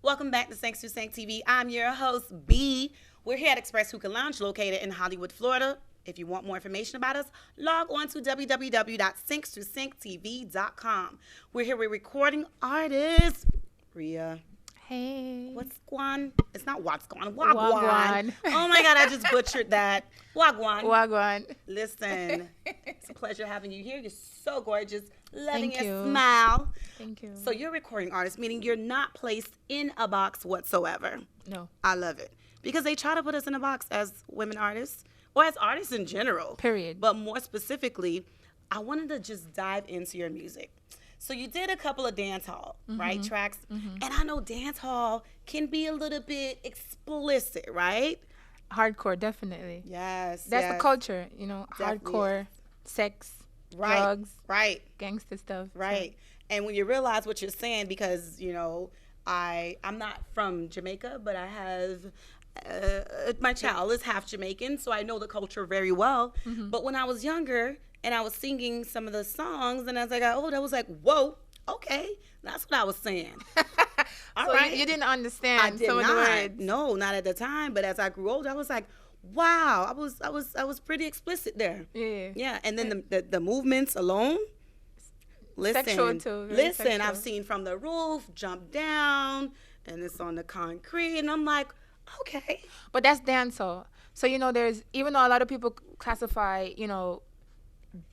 Welcome back to Sanks to Sank TV. I'm your host, B. We're here at Express Hookah Lounge, located in Hollywood, Florida. If you want more information about us, log on to www.sankstosanktv.com. We're here with recording artist, Ria. Hey. What's Guan? It's not what's Guan. Wagwan. Wagwan. Oh my God, I just butchered that. Wagwan. Wagwan. Listen, it's a pleasure having you here. You're so gorgeous. Loving Thank your you. smile. Thank you. So you're a recording artist, meaning you're not placed in a box whatsoever. No. I love it. Because they try to put us in a box as women artists or as artists in general. Period. But more specifically, I wanted to just dive into your music. So you did a couple of dance hall, right, tracks? And I know dance hall can be a little bit explicit, right? Hardcore, definitely. Yes. That's the culture, you know, Definitely hardcore, sex, Right. drugs, Right. gangster stuff. Right. And when you realize what you're saying, because, you know, I'm not from Jamaica, but I have, my child is half Jamaican, so I know the culture very well. But when I was younger and I was singing some of the songs, and as I got older, I was like, whoa, okay, that's what I was saying. All So right. you didn't I understand did some not. of the words. No, not at the time. But as I grew older, I was like, wow, I was pretty explicit there. Yeah. Yeah, and then the movements alone. Listen, Sexual too, very listen. sexual. I've seen from the roof, jump down, and it's on the concrete, and I'm like, okay. But that's dancehall. So, you know, there's, even though a lot of people classify, you know,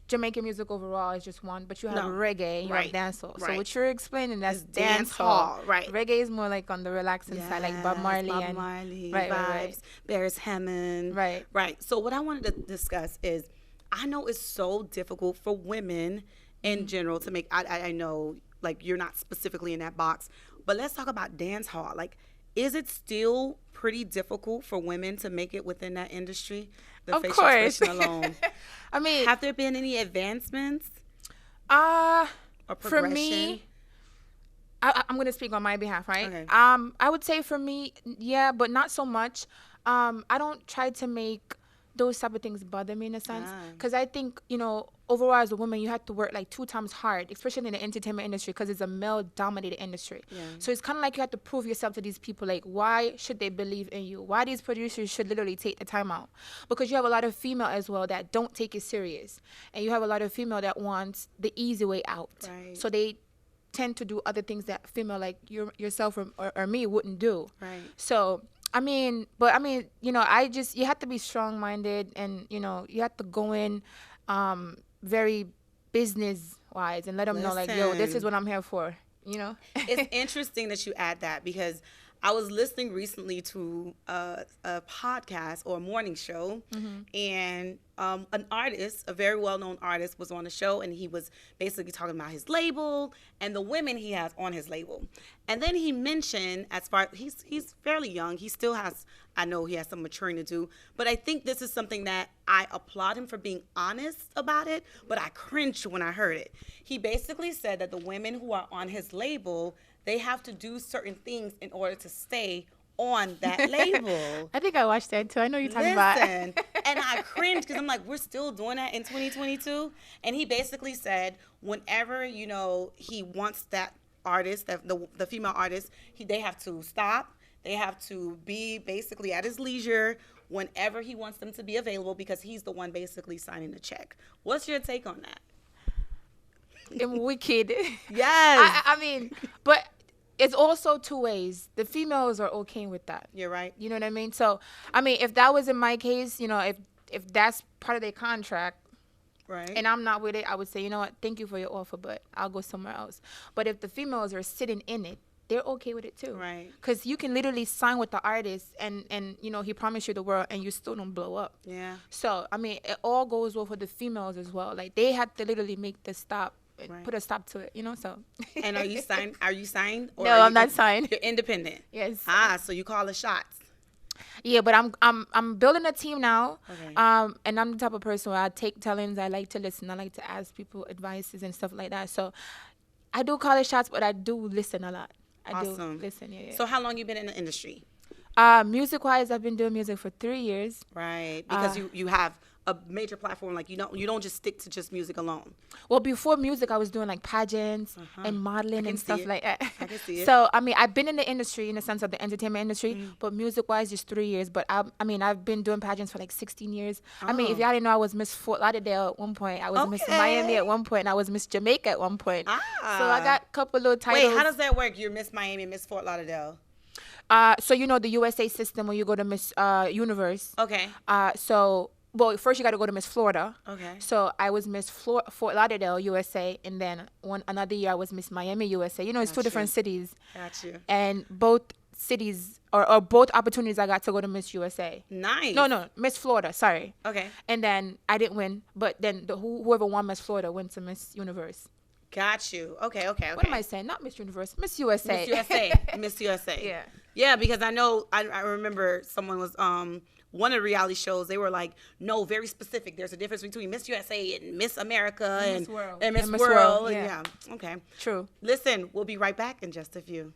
Jamaican music overall is just one, but you have No. reggae and you Right. have dancehall. So Right. what you're explaining, that's It's dancehall. dancehall, right. Reggae is more like on the relaxing side, like Bob Marley Bob and Marley right, vibes, right. Beres Hammond. Right. Right. So what I wanted to discuss is, I know it's so difficult for women in general to make. I know, like, you're not specifically in that box, but let's talk about dance hall. Like, is it still pretty difficult for women to make it within that industry? The Of facial course. expression alone. I mean, Have there been any advancements for or progression? me, I'm going to speak on my behalf, right? Okay. I would say for me, yeah, but not so much. I don't try to make those type of things bother me in a sense, Ah. because I think, you know, overall as a woman, you have to work like 2 times hard, especially in the entertainment industry, because it's a male-dominated industry. Yeah. So it's kind of like you have to prove yourself to these people. Like, why should they believe in you? Why these producers should literally take the time out? Because you have a lot of female as well that don't take it serious, and you have a lot of female that wants the easy way out. Right. So they tend to do other things that female like yourself or me wouldn't do. Right. So you know, you have to be strong-minded, and, you know, you have to go in very business-wise and let them know, like, yo, this Listen. is what I'm here for, you know? It's interesting that you add that, because I was listening recently to a podcast or a morning show, and an artist, a very well-known artist, was on the show, and he was basically talking about his label and the women he has on his label. And then he mentioned, as far he's fairly young, he still has, I know he has some maturing to do, but I think this is something that I applaud him for being honest about it, but I cringed when I heard it. He basically said that the women who are on his label, they have to do certain things in order to stay on that label. I think I watched that too. I know you're talking about. Listen, and I cringed because I'm like, we're still doing that in 2022. And he basically said, whenever, you know, he wants that artist, the female artist, they have to stop. They have to be basically at his leisure whenever he wants them to be available, because he's the one basically signing the check. What's your take on that? I'm wicked. Yes. I mean, but it's also 2 ways. The females are okay with that. You're right. You know what I mean? So, I mean, if that was in my case, you know, if that's part of their contract, Right. and I'm not with it, I would say, you know what, thank you for your offer, but I'll go somewhere else. But if the females are sitting in it, they're okay with it too. Right. Because you can literally sign with the artist, and you know, he promised you the world, and you still don't blow up. Yeah. So, I mean, it all goes well for the females as well. Like, they have to literally make the stop, Right. put a stop to it, you know, so. And are you signed? Or No, are I'm you- not signed. You're independent. Yes. So you call the shots. Yeah, but I'm building a team now. Okay. And I'm the type of person where I take tellings. I like to listen. I like to ask people advices and stuff like that. So I do call the shots, but I do listen a lot. I Awesome. do listen. Yeah. So how long you been in the industry? Music wise, I've been doing music for 3 years. Right. Because you have a major platform. Like you don't just stick to just music alone. Well, before music, I was doing like pageants and modeling and stuff like that. I can see it. So, I mean, I've been in the industry in the sense of the entertainment industry, but music-wise, just 3 years. But I mean, I've been doing pageants for like 16 years. I mean, if y'all didn't know, I was Miss Fort Lauderdale at one point. I was Miss Miami at one point. And I was Miss Jamaica at one point. So I got a couple little titles. Wait, how does that work? You're Miss Miami, Miss Fort Lauderdale. So you know the USA system when you go to Miss Universe. Okay. Well, first you got to go to Miss Florida. Okay. So I was Miss Fort Lauderdale, USA, and then another year I was Miss Miami, USA. You know, it's two different cities. Got you. And both cities or both opportunities I got to go to Miss USA. Nice. No, Miss Florida. Sorry. Okay. And then I didn't win, but then whoever won Miss Florida went to Miss Universe. Got you. Okay. What am I saying? Not Miss Universe. Miss USA. Miss USA. Miss USA. Yeah. Yeah, because I know I remember someone was one of the reality shows, they were like, no, very specific. There's a difference between Miss USA and Miss America and Miss World. Yeah. Yeah. Okay. True. Listen, we'll be right back in just a few.